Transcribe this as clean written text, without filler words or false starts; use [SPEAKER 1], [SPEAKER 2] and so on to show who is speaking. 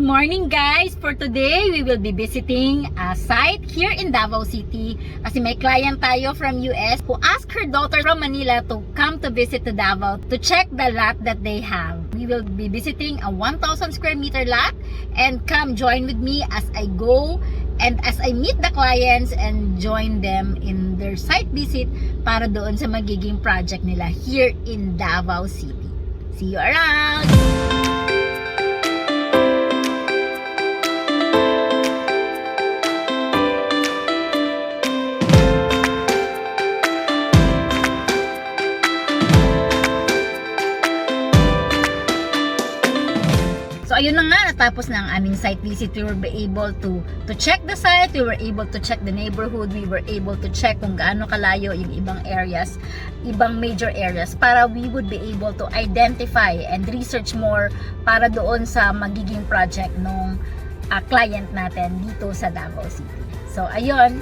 [SPEAKER 1] morning guys! For today, we will be visiting a site here in Davao City kasi may client tayo from US who asked her daughter from Manila to come to visit to Davao to check the lot that they have. We will be visiting a 1,000 square meter lot and come join with me as I go and as I meet the clients and join them in their site visit para doon sa magiging project nila here in Davao City. See you around! So ayun na nga, natapos na ang aming site visit. We were able to check the site, we were able to check the neighborhood, we were able to check kung gaano kalayo yung ibang areas, ibang major areas para we would be able to identify and research more para doon sa magiging project ng client natin dito sa Davao City. So ayun.